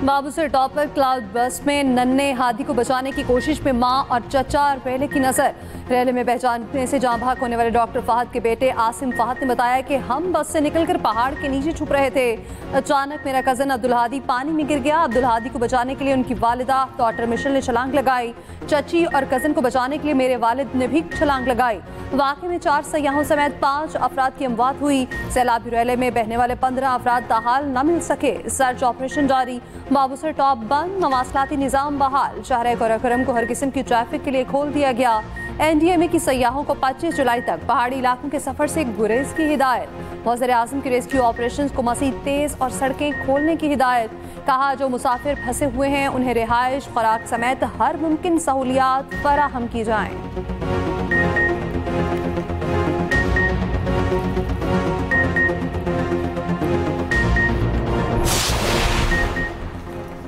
बाबू से topper cloud बस में नन्हे हाथी को बचाने की कोशिश में मां और चचा रेले की नजर। रेले में पहचानने से जाँ भाग होने वाले डॉक्टर फहद के बेटे आसिम फहद ने बताया कि हम बस से निकलकर पहाड़ के नीचे छुप रहे थे। अचानक मेरा कजन अब्दुल हादी पानी में गिर गया। अब्दुल हादी को बचाने के लिए उनकी वालिदा डॉक्टर मिशेल ने छलांग लगाई। चची और कजन को बचाने के लिए मेरे वालिद ने भी छलांग लगाई। वाक़े में 4 सयाहों समेत 5 अफराद की अमवात हुई। सैलाबी रेले में बहने वाले 15 अफराद ताहाल न मिल सके। सर्च ऑपरेशन जारी। बाबू से टॉप बंद, मवासलाती निज़ाम बहाल। शहर कराकोरम को हर किस्म की ट्रैफिक के लिए खोल दिया गया। NDMA की सयाहों को 25 जुलाई तक पहाड़ी इलाकों के सफर से गुरेज की हिदायत। वज़ीर आज़म की रेस्क्यू ऑपरेशन को मज़ीद तेज और सड़कें खोलने की हिदायत। कहा जो मुसाफिर फंसे हुए हैं उन्हें रिहाइश, खुराक समेत हर मुमकिन सहूलियात फराहम की जाएं।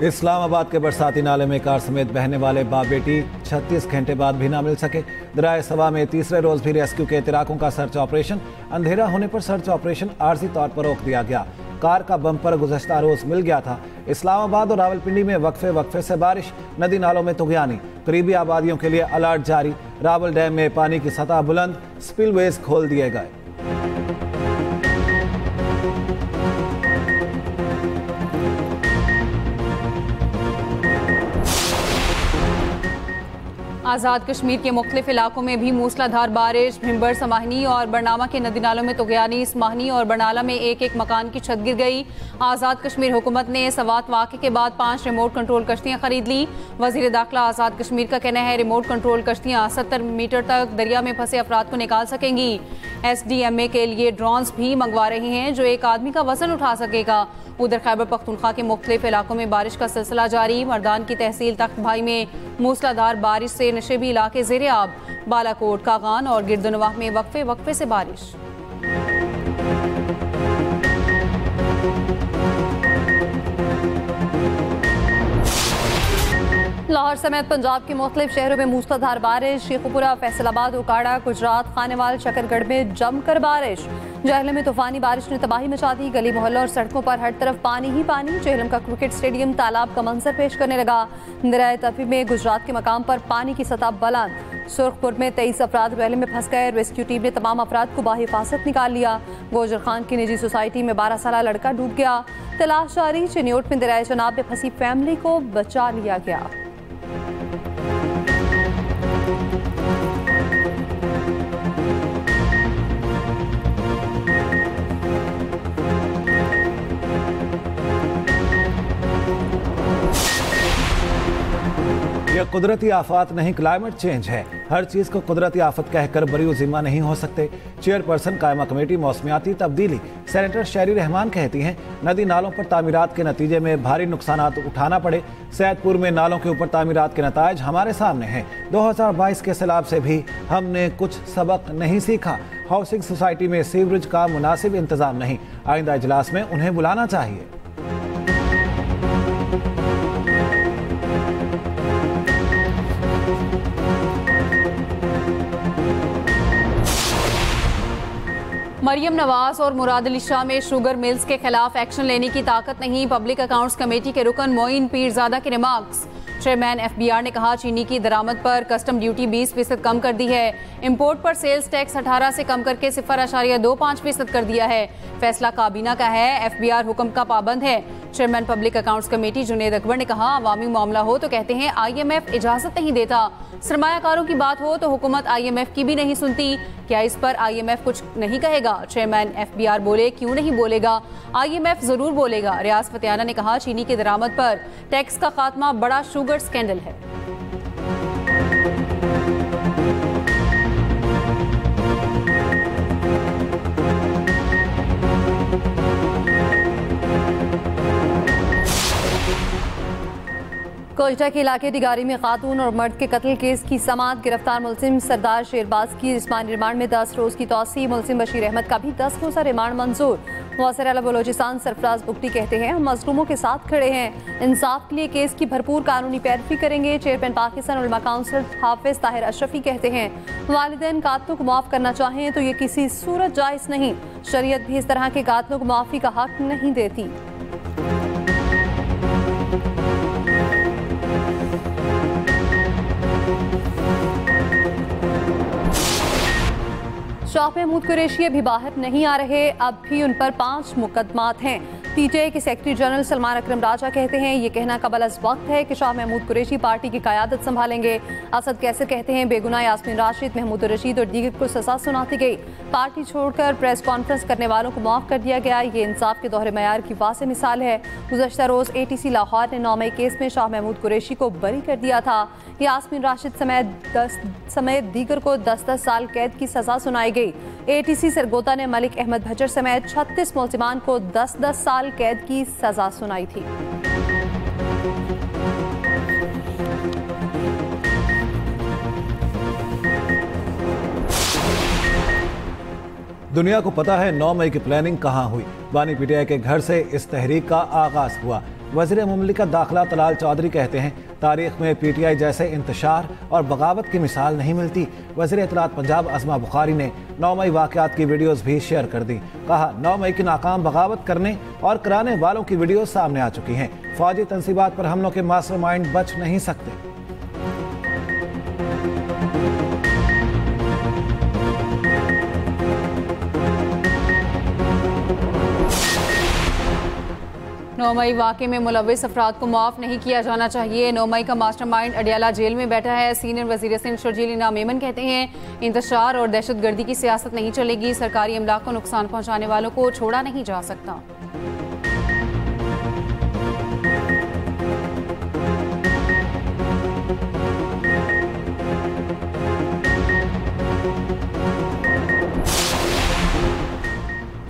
इस्लामाबाद के बरसाती नाले में कार समेत बहने वाले बाप बेटी 36 घंटे बाद भी ना मिल सके। दरियाए सवा में तीसरे रोज भी रेस्क्यू के इतराकों का सर्च ऑपरेशन। अंधेरा होने पर सर्च ऑपरेशन आर्जी तौर पर रोक दिया गया। कार का बम्पर गुज़श्ता रोज मिल गया था। इस्लामाबाद और रावलपिंडी में वक्फे से बारिश, नदी नालों में तुग़यानी। करीबी आबादियों के लिए अलर्ट जारी। रावल डैम में पानी की सतह बुलंद, स्पिलवेज खोल दिए गए। आज़ाद कश्मीर के मुख्तलिफ इलाकों में भी मूसलाधार बारिश। भिम्बर, समाहनी और बरनामा के नदी नालों में तुग़यानी। समाहनी और बरनाला में एक मकान की छत गिर गई। आज़ाद कश्मीर हुकूमत ने सवात वाक़े के बाद 5 रिमोट कंट्रोल कश्तियाँ खरीद ली। वज़ीर दाखिला आज़ाद कश्मीर का कहना है रिमोट कंट्रोल कश्तियाँ 70 मीटर तक दरिया में फंसे अफराद को निकाल सकेंगी। SDMA के लिए ड्रोन्स भी मंगवा रही हैं जो एक आदमी का वजन उठा सकेगा। उधर खैबर पख्तूनख्वा के मुख्तलिफ इलाकों में बारिश का सिलसिला जारी। मर्दान की तहसील तख्त भाई में मूसलाधार बारिश से नशेबी इलाके ज़ेरे आब। बालाकोट, कागान और गिरदनवाह में वक्फे से बारिश। लाहौर समेत पंजाब के मुख्तलिफ शहरों में मूसलाधार बारिश। शेखुपुरा, फैसलाबाद, उकाड़ा, गुजरात, खानेवाल, शकरगढ़ में जमकर बारिश। जहलम में तूफानी बारिश ने तबाही मचा दी। गली मोहल्लों और सड़कों पर हर तरफ पानी ही पानी। जहलम का क्रिकेट स्टेडियम तालाब का मंजर पेश करने लगा। दरियाए तफी में गुजरात के मकाम पर पानी की सतह बुलंद। सुर्खपुर में 23 अफराद रेले में फंस गए। रेस्क्यू टीम ने तमाम अफराद को बाहिफाजत निकाल लिया। गोजर खान की निजी सोसाइटी में 12 साला लड़का डूब गया। तलाश जारी। चिन्योट में दरियाए चनाब में फंसी फैमिली को बचा लिया गया। यह कुदरती आफत नहीं, क्लाइमेट चेंज है। हर चीज को कुदरती आफत कहकर बरी जिम्मा नहीं हो सकते। चेयरपर्सन कायमा कमेटी मौसमियाती तब्दीली सेनेटर शहरी रहमान कहती हैं नदी नालों पर तामीरात के नतीजे में भारी नुकसान उठाना पड़े। सैदपुर में नालों के ऊपर तामीरात के नतायज हमारे सामने हैं। 2022 के सैलाब से भी हमने कुछ सबक नहीं सीखा। हाउसिंग सोसाइटी में सीवरेज का मुनासिब इंतजाम नहीं। आइंदा इजलास में उन्हें बुलाना चाहिए। मरियम नवाज और मुराद अली शाह में शुगर मिल्स के खिलाफ एक्शन लेने की ताकत नहीं। पब्लिक अकाउंट्स कमेटी के रुकन मोइन पीरजादा के रिमार्क्स। चेयरमैन FBR ने कहा चीनी की दरामद पर कस्टम ड्यूटी 20% कम कर दी है। इंपोर्ट पर सेल्स टैक्स 18 से कम करके 0.25% कर दिया है। फैसला काबीना का है, FBR हुक्म का पाबंद है। Chairman public accounts committee Junaid Akbar ने कहा अवामी मामला हो तो कहते हैं IMF इजाजत नहीं देता। सरमायाकारों की बात हो तो हुकूमत IMF की भी नहीं सुनती। क्या इस पर IMF कुछ नहीं कहेगा? चेयरमैन FBR बोले क्यों नहीं बोलेगा, IMF जरूर बोलेगा। रियाज फतेहाना ने कहा चीनी की दरामद पर टैक्स का खात्मा बड़ा शुगर स्कैंडल है। कोयटा के इलाके दिगारी में खातून और मर्द के कत्ल केस की समाअत। गिरफ्तार मुलजिम सरदार शेरबाज की जिस्मानी रिमांड में 10 रोज की तौसी। मुलजिम बशीर अहमद का भी 10 रोजा रिमांड मंजूर। वज़ीर आला बलोचिस्तान सरफराज बुगटी कहते हैं हम मजलूमों के साथ खड़े हैं, इंसाफ के लिए केस की भरपूर कानूनी पैरवी करेंगे। चेयरमैन पाकिस्तान उलमा काउंसिल हाफिज ताहिर अशरफी कहते हैं वालिदैन कातलों को माफ करना चाहें तो ये किसी सूरत जायज नहीं। शरीयत भी इस तरह के कातलों को माफी का हक नहीं देती। शाह महमूद कुरैशी अभी बाहर नहीं आ रहे, अब भी उन पर 5 मुकदमात हैं। पीटीआई के सेक्रेटरी जनरल सलमान अकरम राजा कहते हैं ये कहना कबल अज़ वक्त है कि शाह महमूद कुरैशी पार्टी की क़यादत संभालेंगे। असद कैसर कहते हैं बेगुनाह यास्मीन राशिद, महमूद रशीद और दीगर को सजा सुनाती गई, पार्टी छोड़कर प्रेस कॉन्फ्रेंस करने वालों को माफ़ कर दिया गया। ये इंसाफ के दोहरे मयार की वाज़ेह मिसाल है। गुज़श्ता रोज़ ATC लाहौर ने 9 मई केस में शाह महमूद कुरैशी को बरी कर दिया था। यास्मीन राशिद समेत दीगर को 10-10 साल कैद की सजा सुनाई गई। ATC सरगोदा ने मलिक अहमद भज्जर समेत 36 मुलजिमान को 10-10 साल कैद की सजा सुनाई थी। दुनिया को पता है 9 मई की प्लानिंग कहां हुई। बानी पीटीआई के घर से इस तहरीक का आगाज हुआ। वज़ीर मुमलिकत दाखिला तलाल चौधरी कहते हैं तारीख में पीटीआई जैसे इंतशार और बगावत की मिसाल नहीं मिलती। वज़ीर इत्तलात पंजाब अज़मा बुखारी ने 9 मई वाक़यात की वीडियोज़ भी शेयर कर दी। कहा 9 मई की नाकाम बगावत करने और कराने वालों की वीडियो सामने आ चुकी हैं। फौजी तंसीबात पर हमलों के मास्टरमाइंड बच नहीं सकते। 9 मई वाक़े में मुलव्विस अफराद को माफ़ नहीं किया जाना चाहिए। 9 मई का मास्टरमाइंड अडियाला जेल में बैठा है। सीनियर वज़ीर सिंध शर्जील इनाम मेमन कहते हैं इंतशार और दहशतगर्दी की सियासत नहीं चलेगी, सरकारी अमलाक को नुकसान पहुँचाने वालों को छोड़ा नहीं जा सकता।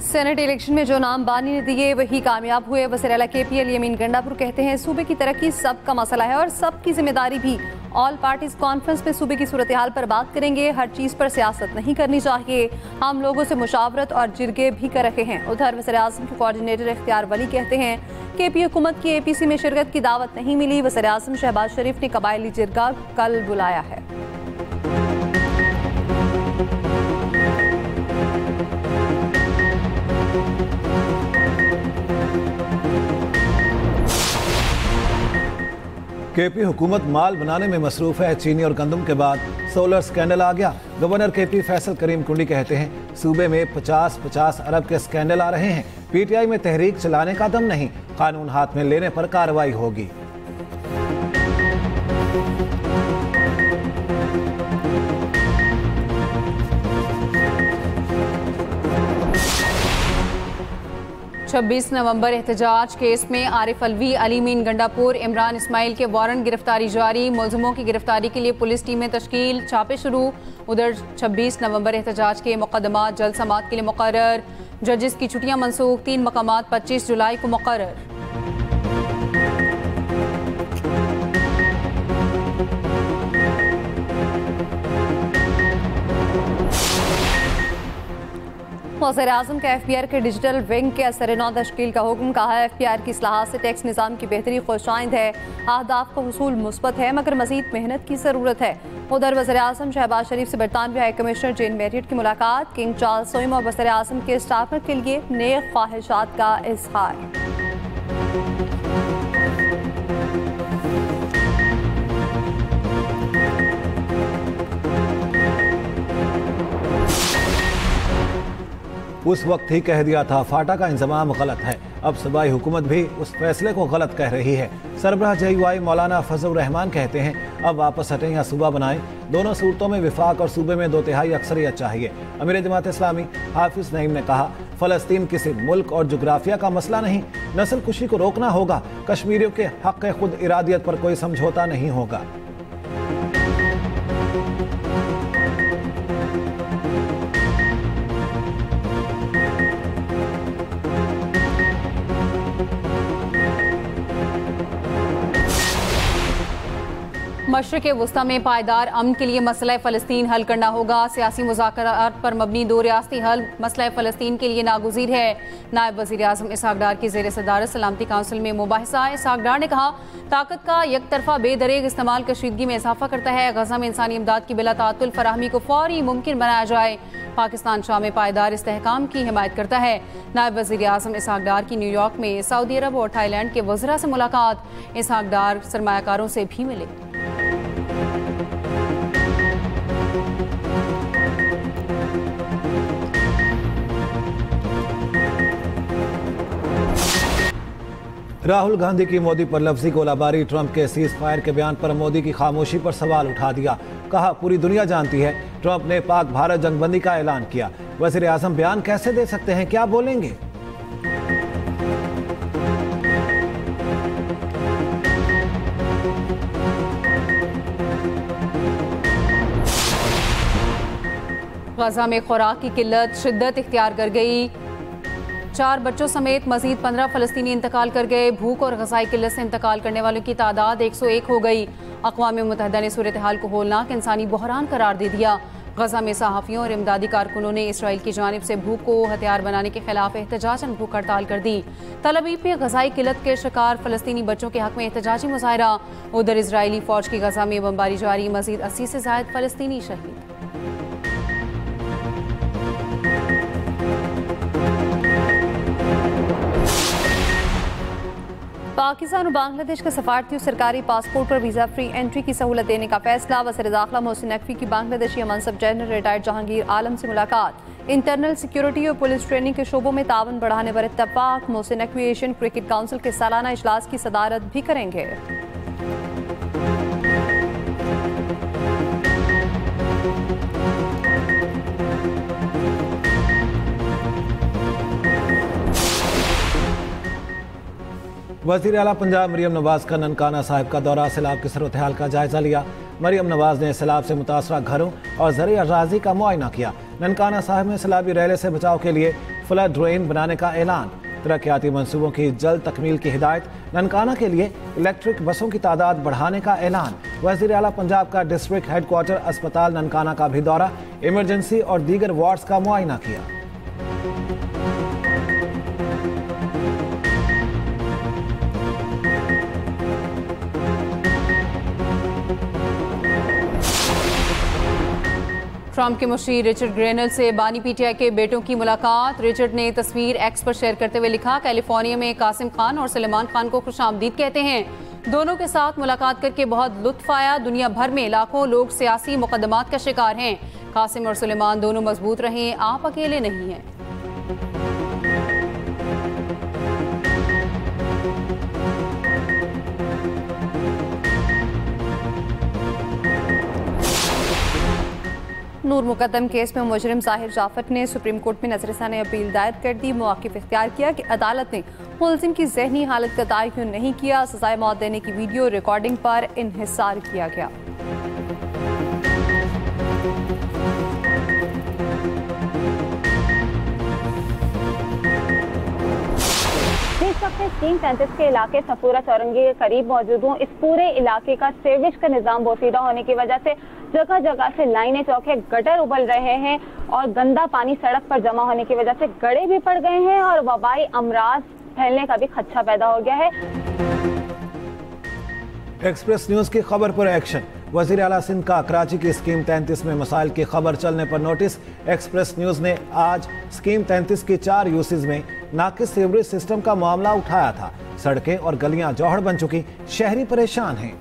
सेनेट इलेक्शन में जो नाम बानी ने दिए वही कामयाब हुए। वज़ीर आला KPL यमीन गंडापुर कहते हैं सूबे की तरक्की सबका मसला है और सबकी जिम्मेदारी भी। ऑल पार्टीज कॉन्फ्रेंस में सूबे की सूरत हाल पर बात करेंगे, हर चीज़ पर सियासत नहीं करनी चाहिए। हम लोगों से मुशावरत और जिरगे भी कर रहे हैं। उधर वज़ीर आज़म के कोऑर्डिनेटर इख्तियार वली कहते हैं KP हुकूमत की APC में शिरकत की दावत नहीं मिली। वज़ीर आज़म शहबाज शरीफ ने कबायली जिरगा कल बुलाया है। KP हुकूमत माल बनाने में मसरूफ है। चीनी और गंदम के बाद सोलर स्कैंडल आ गया। गवर्नर KP फैसल करीम कुंडी कहते हैं सूबे में 50-50 अरब के स्कैंडल आ रहे हैं। PTI में तहरीक चलाने का दम नहीं, कानून हाथ में लेने पर कार्रवाई होगी। छब्बीस नवंबर एहतजाज केस में आरिफ अलवी, अली मीन गंडापुर, इमरान इस्माइल के वारंट गिरफ्तारी जारी। मुलजिमों की गिरफ्तारी के लिए पुलिस टीमें तश्कील, छापे शुरू। उधर 26 नवंबर एहतजाज के मुकदमात जल्द समाअत के लिए मुकर्रर। जजेस की छुट्टियां मनसूख, 3 मकामात 25 जुलाई को मुकर्रर। वज़ीर आज़म का FBR के डिजिटल विंग के असर-ए-नौ तश्कील का हुक्म। कहा है FBR की इस्लाहात से टैक्स निज़ाम की बेहतरी खुशाइंद है, अहदाफ का हुसूल मुस्बत है, मगर मज़ीद मेहनत की ज़रूरत है। उधर वज़ीर आज़म शहबाज शरीफ से बरतानवी हाई कमिश्नर जेन मैरियट की मुलाकात। किंग चार्ल्स सोइम और वज़ीर आज़म के स्टाफर के लिए नेक ख्वाहिशात का इजहार। उस वक्त ही कह दिया था फाटा का इंतजाम गलत है। अब सूबाई हुकूमत भी उस फैसले को गलत कह रही है। सरबराह JUI मौलाना फजल रहमान कहते हैं अब वापस हटें या सूबा बनाएं, दोनों सूरतों में विफाक और सूबे में 2/3 अक्सरियत चाहिए। अमीर जमात इस्लामी हाफिज नईम ने कहा फ़लस्तीन किसी मुल्क और जोग्राफिया का मसला नहीं, नस्ल कुशी को रोकना होगा। कश्मीरियों के हक़ खुद इरादियत पर कोई समझौता नहीं होगा। मशरिक़ वुस्ता में पायदार अमन के लिए मसला फ़लस्तीन हल करना होगा। सियासी मुज़ाकरात पर मबनी 2 रियासती हल मसला फ़लस्तीन के लिए नागुज़ीर है। नायब वज़ीर आज़म इसहाक़ डार की ज़ेर सदारत सलामती काउंसिल में मुबाहिसा। इसहाक़ डार ने कहा ताकत का एक तरफा बेदरेग इस्तेमाल कशीदगी में इजाफा करता है। गज़ा में इंसानी इमदाद की बिला ताअत्तुल फराहमी को फौरी मुमकिन बनाया जाए। पाकिस्तान शाम में पायदार इस्तेहकाम की हिमायत करता है। नायब वज़ीर आज़म इसहाक डार की न्यूयॉर्क में सऊदी अरब और थाईलैंड के वज़रा से मुलाकात। इसहाक डार सरमायाकारों से भी मिले। राहुल गांधी की मोदी पर लफ्जी गोलाबारी। ट्रंप के सीज फायर के बयान पर मोदी की खामोशी पर सवाल उठा दिया। कहा पूरी दुनिया जानती है ट्रंप ने पाक भारत जंगबंदी का ऐलान किया। वज़ीर आज़म बयान कैसे दे सकते हैं, क्या बोलेंगे? गजा में खुराक की किल्लत शिद्दत इख्तियार कर गई। 4 बच्चों समेत मजीद 15 फ़लस्तीनी इंतकाल कर गए। भूख और गज़ाई किल्लत से इंतकाल करने वालों की तादाद 101 हो गई। अक़वाम मुत्तहिदा ने सूरत हाल को होलनाक इंसानी बहरान करार दे दिया। गजा में सहाफ़ियों और इमदादी कारकुनों ने इसराइल की जानिब से भूख को हथियार बनाने के खिलाफ एहतजाजन भूख हड़ताल कर दी। तल अवीव में गज़ाई किल्लत के शिकार फ़लस्तीनी बच्चों के हक़ में एहतजाजी मुज़ाहरा। उधर इसराइली फ़ौज की गजा में बमबारी जारी। मज़ीद 80 से ज़ायद फ़लस्तीनी शहीद। पाकिस्तान और बांग्लादेश के सफारती और सरकारी पासपोर्ट पर वीज़ा फ्री एंट्री की सहूलत देने का फैसला। वज़ीर दाखिला मोहसिन नकवी की बांग्लादेशी मनसब जनरल रिटायर्ड जहांगीर आलम से मुलाकात। इंटरनल सिक्योरिटी और पुलिस ट्रेनिंग के शोबों में तावन बढ़ाने पर इत्तफाक। Mohsin Naqvi Asian cricket council के सालाना इजलास की सदारत भी करेंगे। वज़ीर आला पंजाब मरियम नवाज का ननकाना साहिब का दौरा। सैलाब की सूरत हाल का जायजा लिया। मरियम नवाज ने सैलाब से मुतासरा घरों और ज़र अराज़ी का मुआयना किया। ननकाना साहिब में सैलाबी रैले से बचाव के लिए फ्लड ड्रेन बनाने का ऐलान। तरक्याती मंसूबों की जल्द तकमील की हिदायत। ननकाना के लिए इलेक्ट्रिक बसों की तादाद बढ़ाने का ऐलान। वज़ीर आला पंजाब का डिस्ट्रिक्ट हेडक्वार्टर अस्पताल ननकाना का भी दौरा। इमरजेंसी और दीगर वार्ड्स का मुआयना किया। ट्रंप के मुशीर रिचर्ड ग्रेनल से बानी पीटीआई के बेटों की मुलाकात। रिचर्ड ने तस्वीर एक्स पर शेयर करते हुए लिखा, कैलिफोर्निया में कासिम खान और सलेमान खान को खुशामदीद कहते हैं। दोनों के साथ मुलाकात करके बहुत लुत्फ आया। दुनिया भर में लाखों लोग सियासी मुकदमात का शिकार हैं। कासिम और सलेमान दोनों मजबूत रहें, आप अकेले नहीं हैं। नूर मुकदम केस में मुजरिम जाहिर जाफर ने सुप्रीम कोर्ट में नजरसानी अपील दायर कर दी। मौक़िफ़ इख्तियार किया कि अदालत ने मुलजिम की ज़हनी हालत का तयन नहीं किया। सजाए मौत देने की वीडियो रिकॉर्डिंग पर इन्हिसार किया गया। स्कीम 33 के इलाके सफूरा चौरंगी के करीब मौजूद हूँ। इस पूरे इलाके का सीवेज का निजाम बोसीदा होने की वजह से जगह जगह से लाइनें चौके गटर उबल रहे हैं और गंदा पानी सड़क पर जमा होने की वजह से गड्ढे भी पड़ गए हैं और वबाई अमराज फैलने का भी खदशा पैदा हो गया है। एक्सप्रेस न्यूज की खबर पर एक्शन। वज़ीर आला सिंध का कराची की स्कीम 33 में मसाइल की खबर चलने पर नोटिस। एक्सप्रेस न्यूज ने आज स्कीम 33 की 4 यूसेज में नाकिस सीवरेज सिस्टम का मामला उठाया था। सड़कें और गलियां जौहड़ बन चुकी, शहरी परेशान हैं।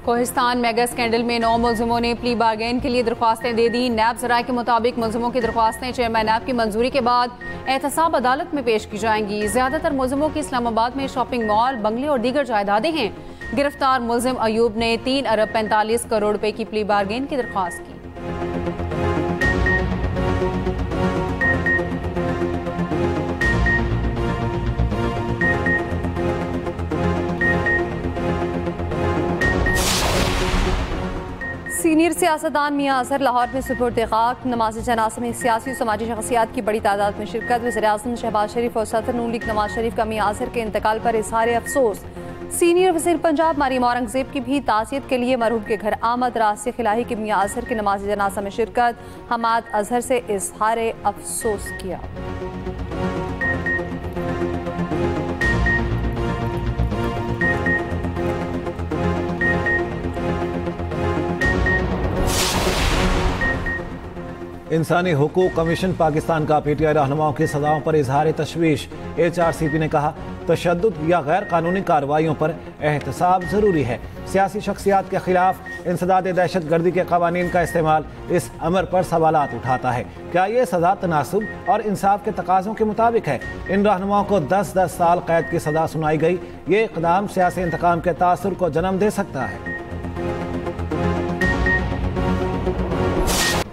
कोहिस्तान मेगा स्कैंडल में 9 मुलजिमों ने प्ली बारगेन के लिए दरख्वास्तें दे दी। नैब ज़राए के मुताबिक मुलजिमों की दरख्वास्तें चेयरमैन नैब की मंजूरी के बाद एहतसाब अदालत में पेश की जाएंगी। ज़्यादातर मुलजिमों की इस्लामाबाद में शॉपिंग मॉल, बंगले और दीगर जायदादें हैं। गिरफ्तार मुलजिम अयूब ने 3 अरब 45 करोड़ रुपए की प्ली बारगेन की दरख्वास्त की। सीनियर सियासतदान मियां अजहर लाहौर में सुपुर्द खाक। नमाज जनाज़ा में सियासी और समाजी शख्सियात की बड़ी तादाद में शिरकत। वज़ीर-ए-आज़म शहबाज शरीफ और सदर नून लीग नवाज शरीफ का मियां अजहर के इंतकाल पर इजहार अफसोस। सीनियर वज़ीर पंजाब मरियम औरंगज़ेब की भी ताज़ियत के लिए मरहूम के घर आमद। रासिख इलाही के मियां अजहर के नमाज जनाज़ा में शिरकत। हमाद अजहर से इजहार अफसोस किया। इंसानी हुकूक कमीशन पाकिस्तान का पीटीआई रहनुमाओं की सजाओं पर इजहार तशवीश। HRCP ने कहा तशद्दुद या गैर कानूनी कार्रवाइयों पर एहतसाब जरूरी है। सियासी शख्सियात के खिलाफ इंसदाद दहशत गर्दी के कवानीन का इस्तेमाल इस अमर पर सवालात उठाता है। क्या ये सजा तनासुब और इंसाफ के तकाज़ों के मुताबिक है? इन रहनुमाओं को 10-10 साल कैद की सजा सुनाई गई। ये इक़दाम सियासी इंतकाम के तासुर को जन्म दे सकता है।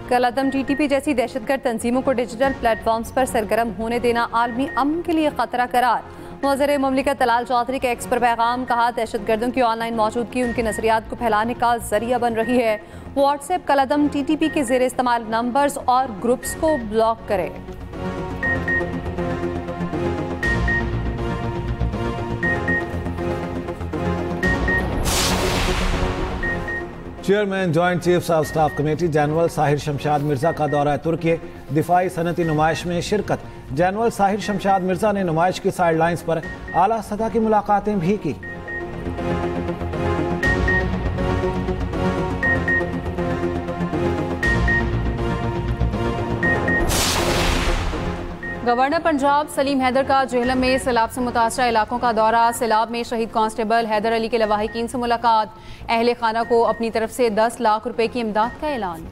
कलअदम TTP जैसी दहशतगर्द तंजीमों को डिजिटल प्लेटफॉर्म्स पर सरगर्म होने देना आलमी अमन के लिए खतरा करार। वज़ीर मुमलिकत तलाल चौधरी के एक्स पर पैगाम, कहा दहशतगर्दों की ऑनलाइन मौजूदगी उनके नजरियात को फैलाने का जरिया बन रही है। व्हाट्सएप कलअदम TTP के ज़ेरे इस्तेमाल नंबर्स और ग्रुप्स को ब्लॉक करें। Chairman joint chiefs of staff committee general Sahir Shamshad Mirza का दौरा तुर्की, दिफाई सनती नुमाइश में शिरकत। जनरल साहिर शमशाद मिर्जा ने नुमाइश की साइड लाइन्स पर आला सतह की मुलाकातें भी की। गवर्नर पंजाब सलीम हैदर का जेहलम में सैलाब से मुतासरा इलाकों का दौरा। सैलाब में शहीद कांस्टेबल हैदर अली के लवाहिकीन से मुलाकात। अहले खाना को अपनी तरफ से 10 लाख रुपए की इमदाद का ऐलान।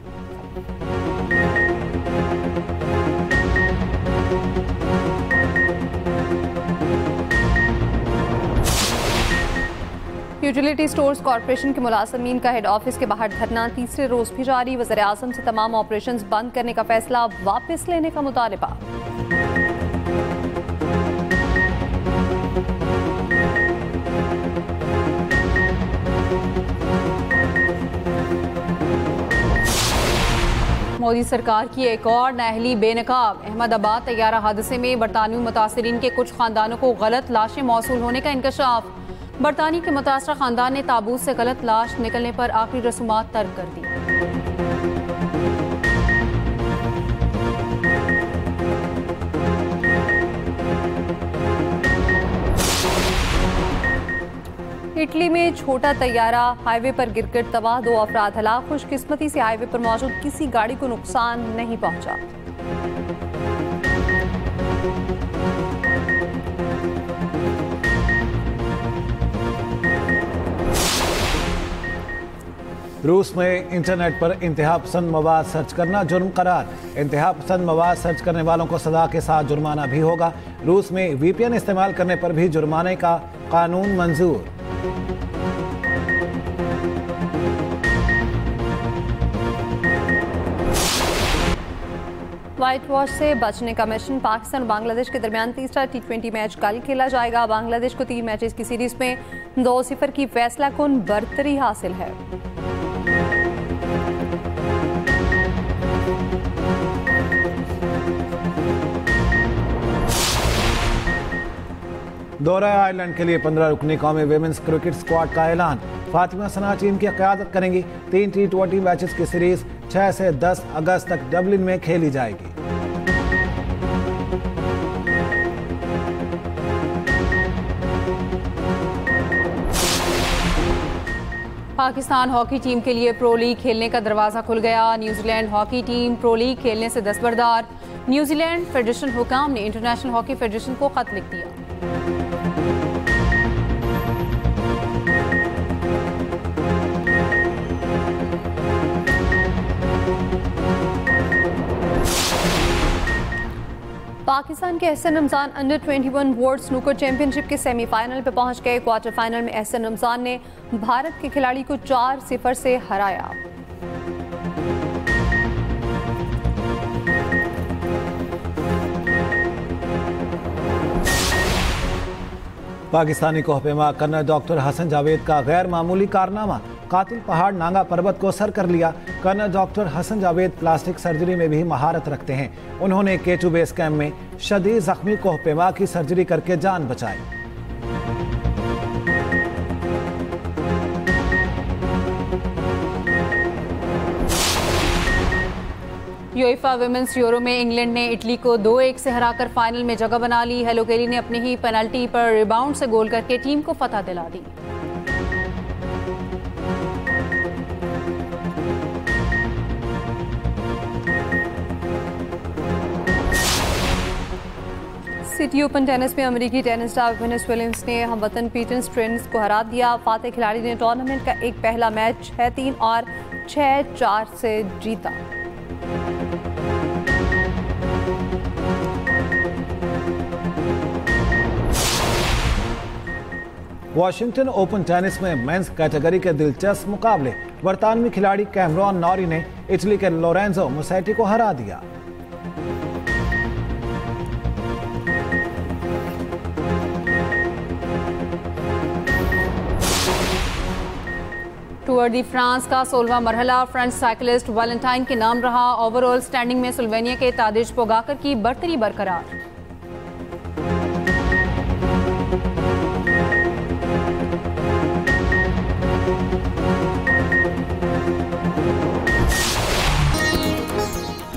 यूटिलिटी स्टोर्स कॉरपोरेशन के मुलाजमीन का हेड ऑफिस के बाहर धरना तीसरे रोज भी जारी। वज़ीर आज़म से तमाम ऑपरेशंस बंद करने का फैसला वापस लेने का मुतालबा। मोदी सरकार की एक और नाअहली बेनकाब। अहमदाबाद तैयारा हादसे में बरतानवी मुतासरीन के कुछ खानदानों को गलत लाशें मौसूल होने का इंकशाफ। बरतानी के मुतासरा खानदान ने ताबूत से गलत लाश निकलने पर आखिरी रसूमात तर्क कर दी। इटली में छोटा तैयारा हाईवे पर गिरकर तबाह, 2 अफराद हलाक। खुशकिस्मती से हाईवे पर मौजूद किसी गाड़ी को नुकसान नहीं पहुंचा। रूस में इंटरनेट पर इंतहा पसंद मवाद सर्च करना जुर्म करार। इंतहा पसंद मवाद सर्च करने वालों को सजा के साथ जुर्माना भी होगा। रूस में VPN इस्तेमाल करने पर भी जुर्माने का कानून मंजूर। व्हाइट वॉश से बचने का मिशन। पाकिस्तान और बांग्लादेश के दरमियान तीसरा T20 मैच कल खेला जाएगा। बांग्लादेश को 3 मैचेस की सीरीज में 2-0 की फैसला कुन बरतरी हासिल है। दौरा आयरलैंड के लिए 15 रुकनी कौमी विमेंस क्रिकेट स्क्वाड का ऐलान। फातिमा सना टीम की क़यादत करेंगी। 3 T20 मैचेस की सीरीज 6 से 10 अगस्त तक डबलिन में खेली जाएगी। पाकिस्तान हॉकी टीम के लिए प्रो लीग खेलने का दरवाजा खुल गया। New Zealand hockey team pro league खेलने से दस्तबरदार। न्यूजीलैंड फेडरेशन हुकाम ने इंटरनेशनल हॉकी फेडरेशन को खत लिख दिया। पाकिस्तान के Ahsan Ramzan under 21 world snooker championship के सेमीफाइनल पे पहुंच गए। क्वार्टर फाइनल में एहसन रमजान ने भारत के खिलाड़ी को 4-0 से हराया। पाकिस्तानी कोहपेमा कर्नल डॉक्टर हसन जावेद का गैर मामूली कारनामा। कातिल पहाड़ नांगा पर्वत को सर कर लिया। Colonel doctor Hasan Javed plastic surgery में भी महारत रखते हैं। उन्होंने K2 बेस कैंप में शदीद जख्मी कोहपेमा की सर्जरी करके जान बचाई। यूएफा विमेंस यूरो में इंग्लैंड ने इटली को 2-1 से हराकर फाइनल में जगह बना ली। हेलो केली ने अपनी ही पेनल्टी पर रिबाउंड से गोल करके टीम को फतह दिला दी। सिटी ओपन टेनिस में अमेरिकी टेनिस स्टार वेनिस विलियम्स ने हमवतन पीटर स्ट्रेंस को हरा दिया। फातेह खिलाड़ी ने टूर्नामेंट का एक पहला मैच 6-3 और 6-4 से जीता। वॉशिंगटन ओपन टेनिस में मेंस कैटेगरी के दिलचस्प मुकाबले। बरतानवी खिलाड़ी कैमरॉन नॉरी ने इटली के लोरेंजो मुसेटी को हरा दिया। टूर डी फ्रांस का 16वां मरहला फ्रेंच साइकिलिस्ट वैलेंटाइन के नाम रहा। ओवरऑल स्टैंडिंग में स्लोवेनिया के तादिज पोगाकर की बढ़तरी बरकरार।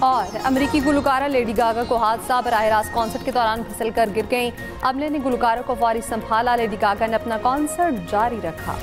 और अमेरिकी गुलकारा लेडी गागा को हादसा। बराह रास्त कॉन्सर्ट के दौरान फिसल कर गिर गईं। अमले ने गुलकारा को फौरी संभाला। लेडी गागा ने अपना कॉन्सर्ट जारी रखा।